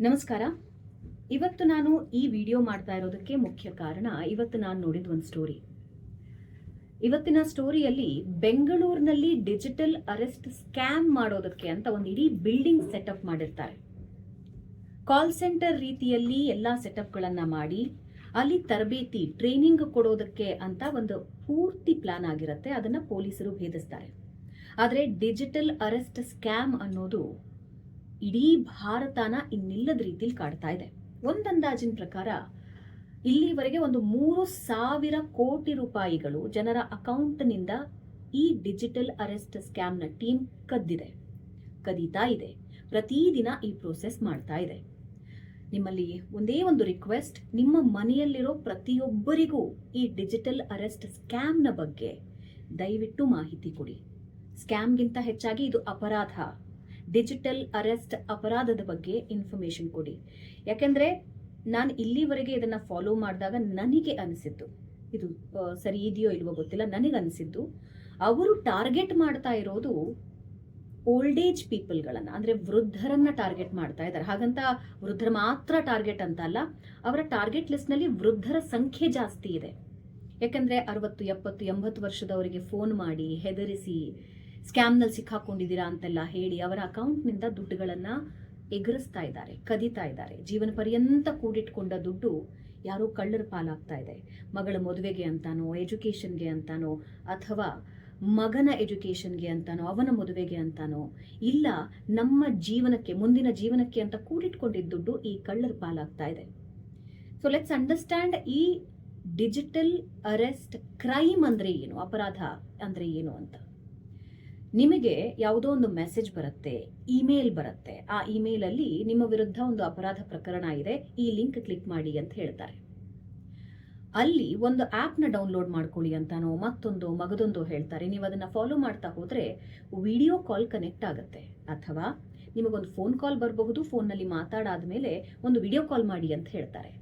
ನಮಸ್ಕಾರ. ಇವತ್ತು ನಾನು ಈ ವಿಡಿಯೋ ಮಾಡ್ತಾ ಇರೋದಕ್ಕೆ ಮುಖ್ಯ ಕಾರಣ, ಇವತ್ತು ನಾನು ನೋಡಿದ ಒಂದು ಸ್ಟೋರಿ. ಇವತ್ತಿನ ಸ್ಟೋರಿಯಲ್ಲಿ ಬೆಂಗಳೂರಿನಲ್ಲಿ ಡಿಜಿಟಲ್ ಅರೆಸ್ಟ್ ಸ್ಕ್ಯಾಮ್ ಮಾಡೋದಕ್ಕೆ ಅಂತ ಒಂದು ಇಡೀ ಬಿಲ್ಡಿಂಗ್ ಸೆಟಪ್ ಮಾಡಿರ್ತಾರೆ. ಕಾಲ್ ಸೆಂಟರ್ ರೀತಿಯಲ್ಲಿ ಎಲ್ಲಾ ಸೆಟಪ್ಗಳನ್ನು ಮಾಡಿ ಅಲ್ಲಿ ತರಬೇತಿ ಟ್ರೈನಿಂಗ್ ಕೊಡೋದಕ್ಕೆ ಅಂತ ಒಂದು ಪೂರ್ತಿ ಪ್ಲಾನ್ ಆಗಿರುತ್ತೆ. ಅದನ್ನ ಪೊಲೀಸರು ಭೇದಿಸ್ತಾರೆ. ಆದರೆ ಡಿಜಿಟಲ್ ಅರೆಸ್ಟ್ ಸ್ಕ್ಯಾಮ್ ಅನ್ನೋದು ಇಡೀ ಭಾರತನ ಇನ್ನಿಲ್ಲದ ರೀತಿಯಲ್ಲಿ ಕಾಡ್ತಾ ಇದೆ. ಒಂದಂದಾಜಿನ ಪ್ರಕಾರ ಇಲ್ಲಿವರೆಗೆ ಒಂದು 3,000 ಕೋಟಿ ರೂಪಾಯಿಗಳು ಜನರ ಅಕೌಂಟ್ನಿಂದ ಈ ಡಿಜಿಟಲ್ ಅರೆಸ್ಟ್ ಸ್ಕ್ಯಾಮ್ನ ಟೀಮ್ ಕದೀತಾ ಇದೆ. ಪ್ರತಿದಿನ ಈ ಪ್ರೋಸೆಸ್ ಮಾಡ್ತಾ ಇದೆ. ನಿಮ್ಮಲ್ಲಿ ಒಂದೇ ಒಂದು ರಿಕ್ವೆಸ್ಟ್, ನಿಮ್ಮ ಮನೆಯಲ್ಲಿರೋ ಪ್ರತಿಯೊಬ್ಬರಿಗೂ ಈ ಡಿಜಿಟಲ್ ಅರೆಸ್ಟ್ ಸ್ಕ್ಯಾಮ್ನ ಬಗ್ಗೆ ದಯವಿಟ್ಟು ಮಾಹಿತಿ ಕೊಡಿ. ಸ್ಕ್ಯಾಮ್ಗಿಂತ ಹೆಚ್ಚಾಗಿ ಇದು ಅಪರಾಧ, ಡಿಜಿಟಲ್ ಅರೆಸ್ಟ್ ಅಪರಾಧದ ಬಗ್ಗೆ ಇನ್ಫಾರ್ಮೇಶನ್ ಕೊಡಿ. ಯಾಕೆಂದ್ರೆ ನಾನು ಇಲ್ಲಿವರೆಗೆ ಇದನ್ನ ಫಾಲೋ ಮಾಡಿದಾಗ ನನಗೆ ಅನಿಸಿದ್ದು, ಇದು ಸರಿ ಇದೆಯೋ ಇಲ್ವೋ ಗೊತ್ತಿಲ್ಲ, ನನಗೆ ಅನಿಸಿದ್ದು ಅವರು ಟಾರ್ಗೆಟ್ ಮಾಡ್ತಾ ಇರೋದು ಓಲ್ಡ್ ಏಜ್ ಪೀಪಲ್ಗಳನ್ನ, ಅಂದ್ರೆ ವೃದ್ಧರನ್ನ ಟಾರ್ಗೆಟ್ ಮಾಡ್ತಾ ಇದ್ದಾರೆ. ಹಾಗಂತ ವೃದ್ಧರ ಮಾತ್ರ ಟಾರ್ಗೆಟ್ ಅಂತ ಅಲ್ಲ, ಅವರ ಟಾರ್ಗೆಟ್ ಲಿಸ್ಟ್ ನಲ್ಲಿ ವೃದ್ಧರ ಸಂಖ್ಯೆ ಜಾಸ್ತಿ ಇದೆ. ಯಾಕಂದ್ರೆ 60, 70, 80 ವರ್ಷದವರಿಗೆ ಫೋನ್ ಮಾಡಿ ಹೆದರಿಸಿ ಸ್ಕ್ಯಾಮ್ನಲ್ಲಿ ಸಿಕ್ಕಾಕೊಂಡಿದ್ದೀರಾ ಅಂತೆಲ್ಲ ಹೇಳಿ ಅವರ ಅಕೌಂಟ್ನಿಂದ ದುಡ್ಡುಗಳನ್ನ ಎಗರಿಸ್ತಾ ಇದ್ದಾರೆ, ಕದೀತಾ ಇದ್ದಾರೆ. ಜೀವನ ಪರ್ಯಂತ ಕೂಡಿಟ್ಕೊಂಡ ದುಡ್ಡು ಯಾರೋ ಕಳ್ಳರ ಪಾಲಾಗ್ತಾ ಇದೆ. ಮಗಳ ಮದುವೆಗೆ ಅಂತಾನೋ, ಎಜುಕೇಶನ್ಗೆ ಅಂತಾನೋ, ಅಥವಾ ಮಗನ ಎಜುಕೇಶನ್ಗೆ ಅಂತಾನೋ, ಅವನ ಮದುವೆಗೆ ಅಂತಾನೋ, ಇಲ್ಲ ನಮ್ಮ ಜೀವನಕ್ಕೆ, ಮುಂದಿನ ಜೀವನಕ್ಕೆ ಅಂತ ಕೂಡಿಟ್ಕೊಂಡಿದ್ದ ದುಡ್ಡು ಈ ಕಳ್ಳರ ಪಾಲಾಗ್ತಾ ಇದೆ. ಸೊ ಲೆಟ್ಸ್ ಅಂಡರ್ಸ್ಟ್ಯಾಂಡ್ ಈ ಡಿಜಿಟಲ್ ಅರೆಸ್ಟ್ ಕ್ರೈಮ್ ಅಂದ್ರೆ ಏನು, ಅಪರಾಧ ಅಂದ್ರೆ ಏನು ಅಂತ. ನಿಮಗೆ ಯಾವುದೋ ಒಂದು ಮೆಸೇಜ್ ಬರುತ್ತೆ, ಇಮೇಲ್ ಬರುತ್ತೆ. ಆ ಇಮೇಲ್ ಅಲ್ಲಿ ನಿಮ್ಮ ವಿರುದ್ಧ ಒಂದು ಅಪರಾಧ ಪ್ರಕರಣ ಇದೆ, ಈ ಲಿಂಕ್ ಕ್ಲಿಕ್ ಮಾಡಿ ಅಂತ ಹೇಳ್ತಾರೆ. ಅಲ್ಲಿ ಒಂದು ಆಪ್ ನ ಡೌನ್ಲೋಡ್ ಮಾಡ್ಕೊಳ್ಳಿ ಅಂತಾನೋ, ಮಗದೊಂದು ಹೇಳ್ತಾರೆ. ನೀವು ಅದನ್ನ ಫಾಲೋ ಮಾಡ್ತಾ ಹೋದ್ರೆ ವಿಡಿಯೋ ಕಾಲ್ ಕನೆಕ್ಟ್ ಆಗುತ್ತೆ, ಅಥವಾ ನಿಮಗೊಂದು ಫೋನ್ ಕಾಲ್ ಬರಬಹುದು. ಫೋನ್ನಲ್ಲಿ ಮಾತಾಡಾದ್ಮೇಲೆ ಒಂದು ವಿಡಿಯೋ ಕಾಲ್ ಮಾಡಿ ಅಂತ ಹೇಳ್ತಾರೆ,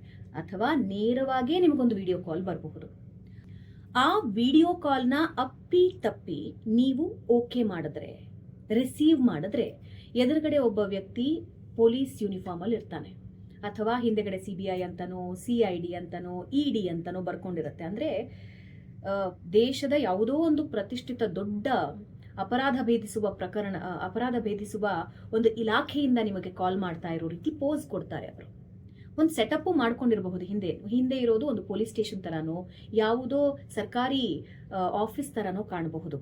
ಅಥವಾ ನೇರವಾಗಿ ನಿಮಗೊಂದು ವಿಡಿಯೋ ಕಾಲ್ ಬರಬಹುದು. ಆ ವಿಡಿಯೋ ಕಾಲ್ನ ಅಪ್ಪಿ ತಪ್ಪಿ ನೀವು ಓಕೆ ಮಾಡಿದ್ರೆ, ರಿಸೀವ್ ಮಾಡಿದ್ರೆ, ಎದುರುಗಡೆ ಒಬ್ಬ ವ್ಯಕ್ತಿ ಪೊಲೀಸ್ ಯೂನಿಫಾರ್ಮ್ ಅಲ್ಲಿ ಇರ್ತಾನೆ, ಅಥವಾ ಹಿಂದೆಗಡೆ CBI ಅಂತಾನೋ, CID ಅಂತಾನೋ, ED ಅಂತಾನೋ ಬರ್ಕೊಂಡಿರುತ್ತೆ. ಅಂದ್ರೆ ದೇಶದ ಯಾವುದೋ ಒಂದು ಪ್ರತಿಷ್ಠಿತ ದೊಡ್ಡ ಅಪರಾಧ ಭೇದಿಸುವ ಒಂದು ಇಲಾಖೆಯಿಂದ ನಿಮಗೆ ಕಾಲ್ ಮಾಡ್ತಾ ಇರೋ ರೀತಿ ಪೋಸ್ ಕೊಡ್ತಾರೆ. ಅವರು ಒಂದು ಸೆಟಪ್ ಮಾಡ್ಕೊಂಡಿರಬಹುದು. ಹಿಂದೆ ಇರೋದು ಒಂದು ಪೊಲೀಸ್ ಸ್ಟೇಷನ್ ತರಾನೋ, ಯಾವುದೋ ಸರ್ಕಾರಿ ಆಫೀಸ್ ತರಾನೋ ಕಾಣಬಹುದು.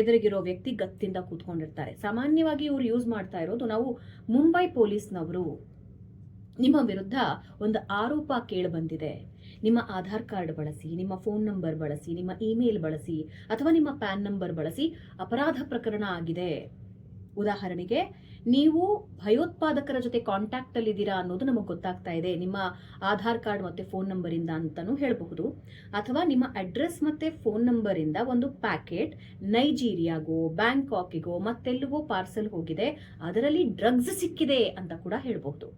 ಎದುರಿಗಿರೋ ವ್ಯಕ್ತಿ ಗತ್ತಿಂದ ಕೂತ್ಕೊಂಡಿರ್ತಾರೆ. ಸಾಮಾನ್ಯವಾಗಿ ಇವರು ಯೂಸ್ ಮಾಡ್ತಾ ಇರೋದು, ನಾವು ಮುಂಬೈ ಪೊಲೀಸ್ನವರು ನಿಮ್ಮ ವಿರುದ್ಧ ಒಂದು ಆರೋಪ ಕೇಳಿ ಬಂದಿದೆ, ನಿಮ್ಮ ಆಧಾರ್ ಕಾರ್ಡ್ ಬಳಸಿ, ನಿಮ್ಮ ಫೋನ್ ನಂಬರ್ ಬಳಸಿ, ನಿಮ್ಮ ಇಮೇಲ್ ಬಳಸಿ, ಅಥವಾ ನಿಮ್ಮ ಪ್ಯಾನ್ ನಂಬರ್ ಬಳಸಿ ಅಪರಾಧ ಪ್ರಕರಣ ಆಗಿದೆ. ಉದಾಹರಣೆಗೆ, ನೀವು ಭಯೋತ್ಪಾದಕರ ಜೊತೆ ಕಾಂಟ್ಯಾಕ್ಟ್ ಅಲ್ಲಿ ಇದ್ದೀರಾ ಅನ್ನೋದು ನಮಗೆ ಗೊತ್ತಾಗ್ತಾ ಇದೆ ನಿಮ್ಮ ಆಧಾರ್ ಕಾರ್ಡ್ ಮತ್ತೆ ಫೋನ್ ನಂಬರ್ ಇಂದ ಅಂತಾನೂ ಹೇಳಬಹುದು. ಅಥವಾ ನಿಮ್ಮ ಅಡ್ರೆಸ್ ಮತ್ತೆ ಫೋನ್ ನಂಬರ್ ಇಂದ ಒಂದು ಪ್ಯಾಕೆಟ್ ನೈಜೀರಿಯಾಗೋ, ಬ್ಯಾಂಕಾಕಿಗೋ ಮತ್ತೆಲ್ಲಿಗೋ ಪಾರ್ಸಲ್ ಹೋಗಿದೆ, ಅದರಲ್ಲಿ ಡ್ರಗ್ಸ್ ಸಿಕ್ಕಿದೆ ಅಂತ ಕೂಡ ಹೇಳಬಹುದು.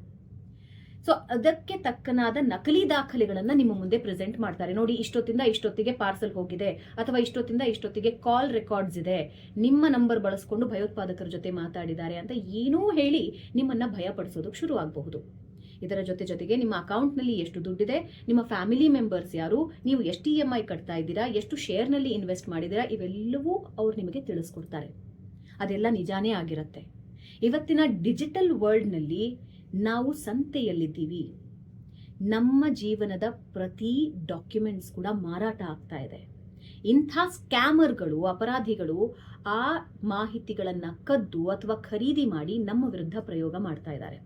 ಸೊ ಅದಕ್ಕೆ ತಕ್ಕನಾದ ನಕಲಿ ದಾಖಲೆಗಳನ್ನ ನಿಮ್ಮ ಮುಂದೆ ಪ್ರೆಸೆಂಟ್ ಮಾಡ್ತಾರೆ. ನೋಡಿ, ಇಷ್ಟೊತ್ತಿಂದ ಇಷ್ಟೊತ್ತಿಗೆ ಪಾರ್ಸಲ್ ಹೋಗಿದೆ, ಅಥವಾ ಇಷ್ಟೊತ್ತಿಂದ ಇಷ್ಟೊತ್ತಿಗೆ ಕಾಲ್ ರೆಕಾರ್ಡ್ಸ್ ಇದೆ, ನಿಮ್ಮ ನಂಬರ್ ಬಳಸ್ಕೊಂಡು ಭಯೋತ್ಪಾದಕರ ಜೊತೆ ಮಾತಾಡಿದ್ದಾರೆ ಅಂತ ಏನೂ ಹೇಳಿ ನಿಮ್ಮನ್ನ ಭಯ ಪಡಿಸೋದಕ್ಕೆ ಶುರು ಆಗಬಹುದು. ಇದರ ಜೊತೆಗೆ ನಿಮ್ಮ ಅಕೌಂಟ್ನಲ್ಲಿ ಎಷ್ಟು ದುಡ್ಡಿದೆ, ನಿಮ್ಮ ಫ್ಯಾಮಿಲಿ ಮೆಂಬರ್ಸ್ ಯಾರು, ನೀವು ಎಷ್ಟು EMI ಕಟ್ತಾ ಇದ್ದೀರಾ, ಎಷ್ಟು ಶೇರ್ನಲ್ಲಿ ಇನ್ವೆಸ್ಟ್ ಮಾಡಿದ್ದೀರಾ, ಇವೆಲ್ಲವೂ ಅವ್ರು ನಿಮಗೆ ತಿಳಿಸ್ಕೊಡ್ತಾರೆ. ಅದೆಲ್ಲ ನಿಜಾನೇ ಆಗಿರುತ್ತೆ. ಇವತ್ತಿನ ಡಿಜಿಟಲ್ ವರ್ಲ್ಡ್ನಲ್ಲಿ ನಾವು ಸಂತೆಯಲ್ಲಿದ್ದೀವಿ. ನಮ್ಮ ಜೀವನದ ಪ್ರತಿ ಡಾಕ್ಯುಮೆಂಟ್ಸ್ ಕೂಡ ಮಾರಾಟ ಆಗ್ತಾ ಇದೆ. ಇಂಥ ಸ್ಕ್ಯಾಮರ್ಗಳು, ಅಪರಾಧಿಗಳು ಆ ಮಾಹಿತಿಗಳನ್ನ ಕದ್ದು ಅಥವಾ ಖರೀದಿ ಮಾಡಿ ನಮ್ಮ ವಿರುದ್ಧ ಪ್ರಯೋಗ ಮಾಡ್ತಾ ಇದ್ದಾರೆ.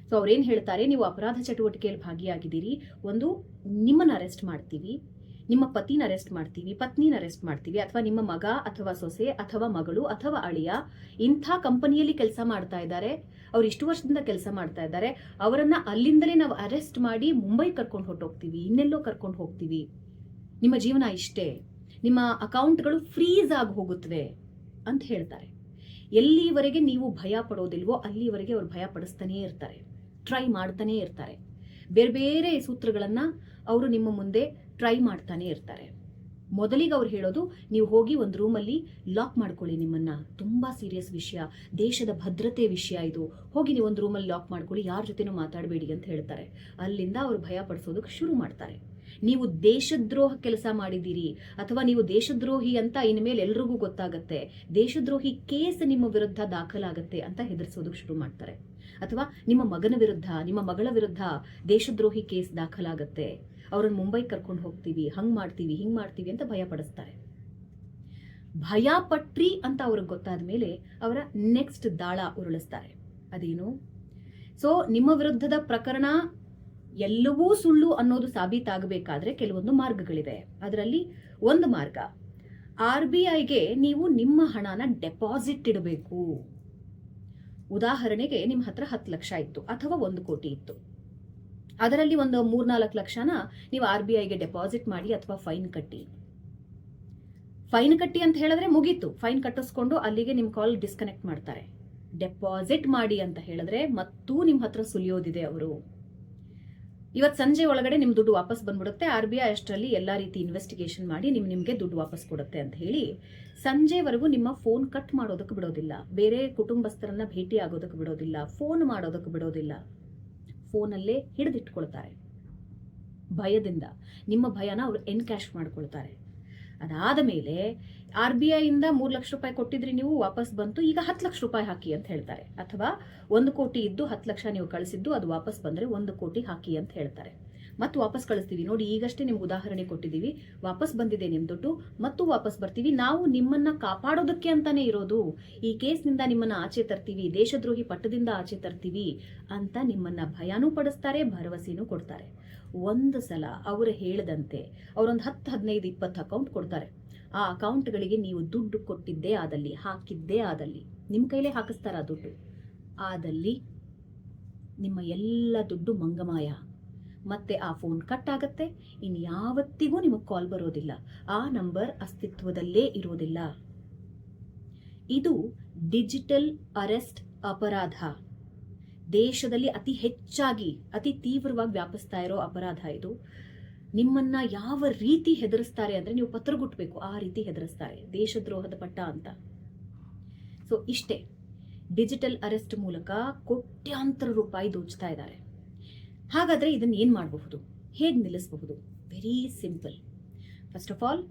ಸೊ ಅವ್ರೇನ್ ಹೇಳ್ತಾರೆ, ನೀವು ಅಪರಾಧ ಚಟುವಟಿಕೆಯಲ್ಲಿ ಭಾಗಿಯಾಗಿದ್ದೀರಿ, ಒಂದು ನಿಮ್ಮನ್ನ ಅರೆಸ್ಟ್ ಮಾಡ್ತೀವಿ, ನಿಮ್ಮ ಪತಿನ ಅರೆಸ್ಟ್ ಮಾಡ್ತೀವಿ, ಪತ್ನಿನ ಅರೆಸ್ಟ್ ಮಾಡ್ತೀವಿ, ಅಥವಾ ನಿಮ್ಮ ಮಗ ಅಥವಾ ಸೊಸೆ ಅಥವಾ ಮಗಳು ಅಥವಾ ಅಳಿಯ ಇಂಥ ಕಂಪನಿಯಲ್ಲಿ ಕೆಲಸ ಮಾಡ್ತಾ ಇದ್ದಾರೆ, ಅವ್ರು ಇಷ್ಟು ವರ್ಷದಿಂದ ಕೆಲಸ ಮಾಡ್ತಾ ಇದ್ದಾರೆ, ಅವರನ್ನ ಅಲ್ಲಿಂದಲೇ ನಾವು ಅರೆಸ್ಟ್ ಮಾಡಿ ಮುಂಬೈ ಕರ್ಕೊಂಡು ಹೊರಟೋಗ್ತೀವಿ, ಇನ್ನೆಲ್ಲೋ ಕರ್ಕೊಂಡು ಹೋಗ್ತೀವಿ, ನಿಮ್ಮ ಜೀವನ ಇಷ್ಟೇ, ನಿಮ್ಮ ಅಕೌಂಟ್ಗಳು ಫ್ರೀಸ್ ಆಗಿ ಹೋಗುತ್ತವೆ ಅಂತ ಹೇಳ್ತಾರೆ. ಎಲ್ಲಿವರೆಗೆ ನೀವು ಭಯ ಪಡೋದಿಲ್ವೋ ಅಲ್ಲಿವರೆಗೆ ಅವ್ರು ಭಯ ಪಡಿಸ್ತಾನೇ ಇರ್ತಾರೆ, ಟ್ರೈ ಮಾಡ್ತಾನೆ ಇರ್ತಾರೆ. ಬೇರೆ ಬೇರೆ ಸೂತ್ರಗಳನ್ನ ಅವರು ನಿಮ್ಮ ಮುಂದೆ ಟ್ರೈ ಮಾಡ್ತಾನೆ ಇರ್ತಾರೆ. ಮೊದಲಿಗೆ ಅವ್ರು ಹೇಳೋದು, ನೀವು ಹೋಗಿ ಒಂದು ರೂಮಲ್ಲಿ ಲಾಕ್ ಮಾಡ್ಕೊಳ್ಳಿ ನಿಮ್ಮನ್ನ, ತುಂಬಾ ಸೀರಿಯಸ್ ವಿಷಯ, ದೇಶದ ಭದ್ರತೆ ವಿಷಯ ಇದು, ಹೋಗಿ ನೀವು ಒಂದು ರೂಮಲ್ಲಿ ಲಾಕ್ ಮಾಡ್ಕೊಳ್ಳಿ, ಯಾರ ಜೊತೆನೂ ಮಾತಾಡಬೇಡಿ ಅಂತ ಹೇಳ್ತಾರೆ. ಅಲ್ಲಿಂದ ಅವ್ರು ಭಯ ಪಡಿಸೋದಕ್ಕೆ ಶುರು ಮಾಡ್ತಾರೆ. ನೀವು ದೇಶದ್ರೋಹ ಕೆಲಸ ಮಾಡಿದ್ದೀರಿ ಅಥವಾ ನೀವು ದೇಶದ್ರೋಹಿ ಅಂತ ಇನ್ಮೇಲೆ ಎಲ್ರಿಗೂ ಗೊತ್ತಾಗತ್ತೆ, ದೇಶದ್ರೋಹಿ ಕೇಸ್ ನಿಮ್ಮ ವಿರುದ್ಧ ದಾಖಲಾಗತ್ತೆ ಅಂತ ಹೆದರ್ಸೋದಕ್ಕೆ ಶುರು ಮಾಡ್ತಾರೆ. ಅಥವಾ ನಿಮ್ಮ ಮಗನ ವಿರುದ್ಧ, ನಿಮ್ಮ ಮಗಳ ವಿರುದ್ಧ ದೇಶದ್ರೋಹಿ ಕೇಸ್ ದಾಖಲಾಗತ್ತೆ, ಅವ್ರನ್ನ ಮುಂಬೈ ಕರ್ಕೊಂಡು ಹೋಗ್ತೀವಿ, ಹಂಗ್ ಮಾಡ್ತೀವಿ, ಹಿಂಗ್ ಮಾಡ್ತೀವಿ ಅಂತ ಭಯ ಪಡಿಸ್ತಾರೆ. ಭಯ ಪಟ್ರಿ ಅಂತ ಅವ್ರಿಗೆ ಗೊತ್ತಾದ ಮೇಲೆ ಅವರ ನೆಕ್ಸ್ಟ್ ದಾಳ ಉರುಳಿಸ್ತಾರೆ. ಅದೇನು? ಸೊ ನಿಮ್ಮ ವಿರುದ್ಧದ ಪ್ರಕರಣ ಎಲ್ಲವೂ ಸುಳ್ಳು ಅನ್ನೋದು ಸಾಬೀತಾಗಬೇಕಾದ್ರೆ ಕೆಲವೊಂದು ಮಾರ್ಗಗಳಿವೆ. ಅದರಲ್ಲಿ ಒಂದು ಮಾರ್ಗ, RBIಗೆ ನೀವು ನಿಮ್ಮ ಹಣನ ಡೆಪಾಸಿಟ್ ಇಡಬೇಕು. ಉದಾಹರಣೆಗೆ ನಿಮ್ಮ ಹತ್ರ 10 ಲಕ್ಷ ಇತ್ತು ಅಥವಾ 1 ಕೋಟಿ ಇತ್ತು, ಅದರಲ್ಲಿ ಒಂದು 3-4 ಲಕ್ಷನ ನೀವು RBIಗೆ ಡೆಪಾಸಿಟ್ ಮಾಡಿ ಅಥವಾ ಫೈನ್ ಕಟ್ಟಿ. ಫೈನ್ ಕಟ್ಟಿ ಅಂತ ಹೇಳಿದ್ರೆ ಮುಗೀತು, ಫೈನ್ ಕಟ್ಟಿಸ್ಕೊಂಡು ಅಲ್ಲಿಗೆ ನಿಮ್ಮ ಕಾಲ್ ಡಿಸ್ಕನೆಕ್ಟ್ ಮಾಡ್ತಾರೆ. ಡೆಪಾಸಿಟ್ ಮಾಡಿ ಅಂತ ಹೇಳಿದ್ರೆ ಮತ್ತೂ ನಿಮ್ಮ ಹತ್ರ ಸುಲಿಯೋದಿದೆ ಅವರು. ಇವತ್ತು ಸಂಜೆ ಒಳಗಡೆ ನಿಮ್ ದುಡ್ಡು ವಾಪಸ್ ಬಂದ್ಬಿಡುತ್ತೆ, RBI ಅಷ್ಟರಲ್ಲಿ ಎಲ್ಲಾ ರೀತಿ ಇನ್ವೆಸ್ಟಿಗೇಷನ್ ಮಾಡಿ ನಿಮ್ಗೆ ದುಡ್ಡು ವಾಪಸ್ ಕೊಡುತ್ತೆ ಅಂತ ಹೇಳಿ ಸಂಜೆವರೆಗೂ ನಿಮ್ಮ ಫೋನ್ ಕಟ್ ಮಾಡೋದಕ್ಕೆ ಬಿಡೋದಿಲ್ಲ, ಬೇರೆ ಕುಟುಂಬಸ್ಥರನ್ನ ಭೇಟಿ ಆಗೋದಕ್ಕೆ ಬಿಡೋದಿಲ್ಲ, ಫೋನ್ ಮಾಡೋದಕ್ಕೆ ಬಿಡೋದಿಲ್ಲ, ಫೋನಲ್ಲೇ ಹಿಡಿದಿಟ್ಕೊಳ್ತಾರೆ. ಭಯದಿಂದ ನಿಮ್ಮ ಭಯನ ಅವರು ಎನ್ಕ್ಯಾಶ್ ಮಾಡ್ಕೊಳ್ತಾರೆ. ಅದಾದ ಮೇಲೆ RBI ಇಂದ 3 ಲಕ್ಷ ರೂಪಾಯಿ ಕೊಟ್ಟಿದ್ರಿ ನೀವು, ವಾಪಸ್ ಬಂತು, ಈಗ 10 ಲಕ್ಷ ರೂಪಾಯಿ ಹಾಕಿ ಅಂತ ಹೇಳ್ತಾರೆ. ಅಥವಾ 1 ಕೋಟಿ ಇದ್ದು 10 ಲಕ್ಷ ನೀವು ಕಳಿಸಿದ್ದು ಅದು ವಾಪಸ್ ಬಂದ್ರೆ 1 ಕೋಟಿ ಹಾಕಿ ಅಂತ ಹೇಳ್ತಾರೆ. ಮತ್ತು ವಾಪಸ್ ಕಳಿಸ್ತೀವಿ, ನೋಡಿ ಈಗಷ್ಟೇ ನಿಮ್ಗೆ ಉದಾಹರಣೆ ಕೊಟ್ಟಿದ್ದೀವಿ, ವಾಪಸ್ ಬಂದಿದೆ ನಿಮ್ ದುಡ್ಡು, ಮತ್ತು ವಾಪಸ್ ಬರ್ತೀವಿ, ನಾವು ನಿಮ್ಮನ್ನ ಕಾಪಾಡೋದಕ್ಕೆ ಅಂತಾನೆ ಇರೋದು, ಈ ಕೇಸ್ನಿಂದ ನಿಮ್ಮನ್ನ ಆಚೆ ತರ್ತೀವಿ, ದೇಶದ್ರೋಹಿ ಪಟ್ಟದಿಂದ ಆಚೆ ತರ್ತೀವಿ ಅಂತ ನಿಮ್ಮನ್ನ ಭಯಾನೂ ಪಡಿಸ್ತಾರೆ, ಭರವಸೆನೂ ಕೊಡ್ತಾರೆ. ಒಂದು ಸಲ ಅವರು ಹೇಳದಂತೆ ಅವರೊಂದು 10, 15, 20 ಅಕೌಂಟ್ ಕೊಡ್ತಾರೆ. ಆ ಅಕೌಂಟ್ಗಳಿಗೆ ನೀವು ದುಡ್ಡು ಕೊಟ್ಟಿದ್ದೇ ಆದಲ್ಲಿ, ಹಾಕಿದ್ದೇ ಆದಲ್ಲಿ, ನಿಮ್ಮ ಕೈಲೇ ಹಾಕಿಸ್ತಾರ ದುಡ್ಡು ಆದಲ್ಲಿ ನಿಮ್ಮ ಎಲ್ಲ ದುಡ್ಡು ಮಂಗಮಾಯ. ಮತ್ತೆ ಆ ಫೋನ್ ಕಟ್ ಆಗತ್ತೆ, ಇನ್ಯಾವತ್ತಿಗೂ ನಿಮಗೆ ಕಾಲ್ ಬರೋದಿಲ್ಲ, ಆ ನಂಬರ್ ಅಸ್ತಿತ್ವದಲ್ಲೇ ಇರೋದಿಲ್ಲ. ಇದು ಡಿಜಿಟಲ್ ಅರೆಸ್ಟ್ ಅಪರಾಧ. ದೇಶದಲ್ಲಿ ಅತಿ ಹೆಚ್ಚಾಗಿ, ಅತಿ ತೀವ್ರವಾಗಿ ವ್ಯಾಪಿಸ್ತಾ ಇರೋ ಅಪರಾಧ ಇದು. ನಿಮ್ಮನ್ನ ಯಾವ ರೀತಿ ಹೆದರಿಸ್ತಾರೆ ಅಂದ್ರೆ ನೀವು ಪತ್ರಗುಟ್ಟಬೇಕು, ಆ ರೀತಿ ಹೆದರಿಸ್ತಾರೆ, ದೇಶದ್ರೋಹದ ಪಟ್ಟ ಅಂತ. ಸೊ ಇಷ್ಟೇ, ಡಿಜಿಟಲ್ ಅರೆಸ್ಟ್ ಮೂಲಕ ಕೋಟ್ಯಾಂತರ ರೂಪಾಯಿ ದೋಚ್ತಾ ಇದ್ದಾರೆ. ಹಾಗಾದ್ರೆ ಇದನ್ನ ಏನ್ ಮಾಡಬಹುದು, ಹೇಗೆ ನಿಲ್ಲಿಸಬಹುದು? Very simple. First of all,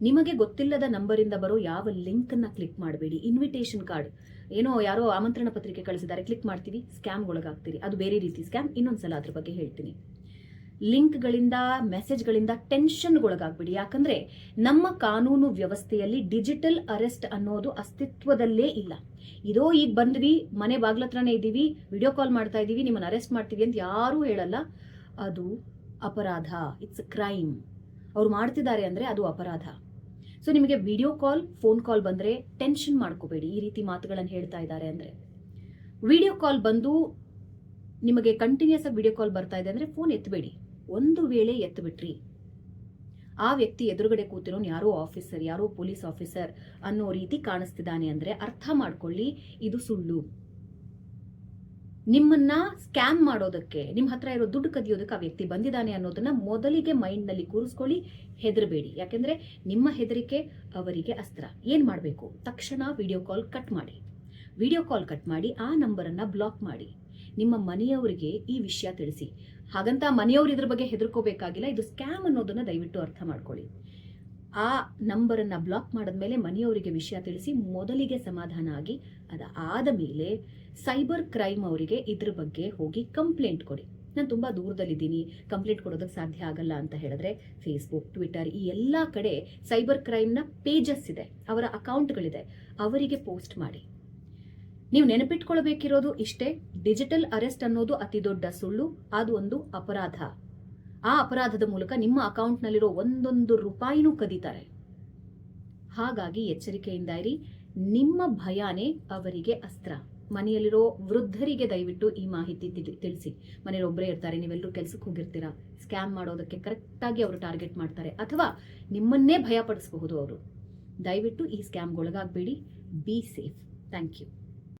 ನಿಮಗೆ ಗೊತ್ತಿಲ್ಲದ ನಂಬರಿಂದ ಬರೋ ಯಾವ ಲಿಂಕ್ ಅನ್ನ ಕ್ಲಿಕ್ ಮಾಡಬೇಡಿ. ಇನ್ವಿಟೇಷನ್ ಕಾರ್ಡ್, ಏನೋ ಯಾರೋ ಆಮಂತ್ರಣ ಪತ್ರಿಕೆ ಕಳಿಸಿದ್ದಾರೆ, ಕ್ಲಿಕ್ ಮಾಡ್ತೀವಿ, ಸ್ಕ್ಯಾಮ್ಗೊಳಗಾಗ್ತೀರಿ. ಅದು ಬೇರೆ ರೀತಿ ಸ್ಕ್ಯಾಮ್, ಇನ್ನೊಂದ್ಸಲ ಅದ್ರ ಬಗ್ಗೆ ಹೇಳ್ತೀನಿ. ಲಿಂಕ್ಗಳಿಂದ, ಮೆಸೇಜ್ಗಳಿಂದ ಟೆನ್ಷನ್ಗೊಳಗಾಗ್ಬಿಡಿ. ಯಾಕಂದ್ರೆ ನಮ್ಮ ಕಾನೂನು ವ್ಯವಸ್ಥೆಯಲ್ಲಿ ಡಿಜಿಟಲ್ ಅರೆಸ್ಟ್ ಅನ್ನೋದು ಅಸ್ತಿತ್ವದಲ್ಲೇ ಇಲ್ಲ. ಇದೋ ಈಗ ಬಂದ್ವಿ, ಮನೆ ಬಾಗ್ಲತ್ರನೇ ಇದ್ದೀವಿ, ವಿಡಿಯೋ ಕಾಲ್ ಮಾಡ್ತಾ ಇದ್ದೀವಿ, ನಿಮ್ಮನ್ನು ಅರೆಸ್ಟ್ ಮಾಡ್ತೀವಿ ಅಂತ ಯಾರೂ ಹೇಳಲ್ಲ. ಅದು ಅಪರಾಧ, ಇಟ್ಸ್ ಅ ಕ್ರೈಮ್. ಅವ್ರು ಮಾಡ್ತಿದ್ದಾರೆ ಅಂದ್ರೆ ಅದು ಅಪರಾಧ. ಸೊ ನಿಮಗೆ ವಿಡಿಯೋ ಕಾಲ್, ಫೋನ್ ಕಾಲ್ ಬಂದ್ರೆ ಟೆನ್ಷನ್ ಮಾಡ್ಕೋಬೇಡಿ. ಈ ರೀತಿ ಮಾತುಗಳನ್ನು ಹೇಳ್ತಾ ಇದ್ದಾರೆ ಅಂದ್ರೆ, ವಿಡಿಯೋ ಕಾಲ್ ಬಂದು ನಿಮಗೆ ಕಂಟಿನ್ಯೂಸ್ ಆಗಿ ವಿಡಿಯೋ ಕಾಲ್ ಬರ್ತಾ ಇದೆ ಅಂದ್ರೆ ಫೋನ್ ಎತ್ತಬೇಡಿ. ಒಂದು ವೇಳೆ ಎತ್ತಬಿಟ್ರಿ, ಆ ವ್ಯಕ್ತಿ ಎದುರುಗಡೆ ಕೂತಿರೋನು ಯಾರೋ ಆಫೀಸರ್, ಯಾರೋ ಪೊಲೀಸ್ ಆಫೀಸರ್ ಅನ್ನೋ ರೀತಿ ಕಾಣಿಸ್ತಿದ್ದಾನೆ ಅಂದ್ರೆ ಅರ್ಥ ಮಾಡ್ಕೊಳ್ಳಿ, ಇದು ಸುಳ್ಳು. ನಿಮ್ಮನ್ನ ಸ್ಕ್ಯಾಮ್ ಮಾಡೋದಕ್ಕೆ, ನಿಮ್ಮ ಹತ್ರ ಇರೋ ದುಡ್ಡು ಕದಿಯೋದಕ್ಕೆ ಆ ವ್ಯಕ್ತಿ ಬಂದಿದ್ದಾನೆ ಅನ್ನೋದನ್ನ ಮೊದಲಿಗೆ ಮೈಂಡ್ ನಲ್ಲಿ ಕೂರಿಸ್ಕೊಳ್ಳಿ. ಹೆದರಬೇಡಿ, ಯಾಕೆಂದ್ರೆ ನಿಮ್ಮ ಹೆದರಿಕೆ ಅವರಿಗೆ ಅಸ್ತ್ರ. ಏನ್ ಮಾಡಬೇಕು? ತಕ್ಷಣ ವಿಡಿಯೋ ಕಾಲ್ ಕಟ್ ಮಾಡಿ. ವಿಡಿಯೋ ಕಾಲ್ ಕಟ್ ಮಾಡಿ ಆ ನಂಬರನ್ನ ಬ್ಲಾಕ್ ಮಾಡಿ. ನಿಮ್ಮ ಮನೆಯವರಿಗೆ ಈ ವಿಷಯ ತಿಳಿಸಿ. ಹಾಗಂತ ಮನೆಯವರು ಇದ್ರ ಬಗ್ಗೆ ಹೆದರ್ಕೋಬೇಕಾಗಿಲ್ಲ, ಇದು ಸ್ಕ್ಯಾಮ್ ಅನ್ನೋದನ್ನ ದಯವಿಟ್ಟು ಅರ್ಥ ಮಾಡ್ಕೊಳ್ಳಿ. ಆ ನಂಬರನ್ನ ಬ್ಲಾಕ್ ಮಾಡಿದ್ಮೇಲೆ ಮನೆಯವರಿಗೆ ವಿಷಯ ತಿಳಿಸಿ, ಮೊದಲಿಗೆ ಸಮಾಧಾನ ಆಗಿ, ಅದಾದ ಮೇಲೆ ಸೈಬರ್ ಕ್ರೈಮ್ ಅವರಿಗೆ ಇದ್ರ ಬಗ್ಗೆ ಹೋಗಿ ಕಂಪ್ಲೇಂಟ್ ಕೊಡಿ. ನಾನು ತುಂಬಾ ದೂರದಲ್ಲಿದ್ದೀನಿ, ಕಂಪ್ಲೇಂಟ್ ಕೊಡೋದಕ್ಕೆ ಸಾಧ್ಯ ಆಗಲ್ಲ ಅಂತ ಹೇಳಿದ್ರೆ ಫೇಸ್ಬುಕ್, ಟ್ವಿಟರ್, ಈ ಎಲ್ಲ ಕಡೆ ಸೈಬರ್ ಕ್ರೈಮ್ನ ಪೇಜಸ್ ಇದೆ, ಅವರ ಅಕೌಂಟ್ಗಳಿದೆ, ಅವರಿಗೆ ಪೋಸ್ಟ್ ಮಾಡಿ. ನೀವು ನೆನಪಿಟ್ಕೊಳ್ಬೇಕಿರೋದು ಇಷ್ಟೇ, ಡಿಜಿಟಲ್ ಅರೆಸ್ಟ್ ಅನ್ನೋದು ಅತಿ ದೊಡ್ಡ ಸುಳ್ಳು, ಅದು ಒಂದು ಅಪರಾಧ. ಆ ಅಪರಾಧದ ಮೂಲಕ ನಿಮ್ಮ ಅಕೌಂಟ್ನಲ್ಲಿರೋ 1 ರೂಪಾಯಿನೂ ಕದೀತಾರೆ. ಹಾಗಾಗಿ ಎಚ್ಚರಿಕೆಯಿಂದ ಇರಿ. ನಿಮ್ಮ ಭಯಾನೇ ಅವರಿಗೆ ಅಸ್ತ್ರ. ಮನೆಯಲ್ಲಿರೋ ವೃದ್ಧರಿಗೆ ದಯವಿಟ್ಟು ಈ ಮಾಹಿತಿ ತಿಳಿಸಿ. ಮನೆಯಲ್ಲಿ ಒಬ್ಬರೇ ಇರ್ತಾರೆ, ನೀವೆಲ್ಲರೂ ಕೆಲಸಕ್ಕೆ ಹೋಗಿರ್ತೀರಾ, ಸ್ಕ್ಯಾಮ್ ಮಾಡೋದಕ್ಕೆ ಕರೆಕ್ಟಾಗಿ ಅವರು ಟಾರ್ಗೆಟ್ ಮಾಡ್ತಾರೆ, ಅಥವಾ ನಿಮ್ಮನ್ನೇ ಭಯ ಪಡಿಸಬಹುದು ಅವರು. ದಯವಿಟ್ಟು ಈ ಸ್ಕ್ಯಾಮ್ಗೊಳಗಾಗಬೇಡಿ. Be safe. Thank you.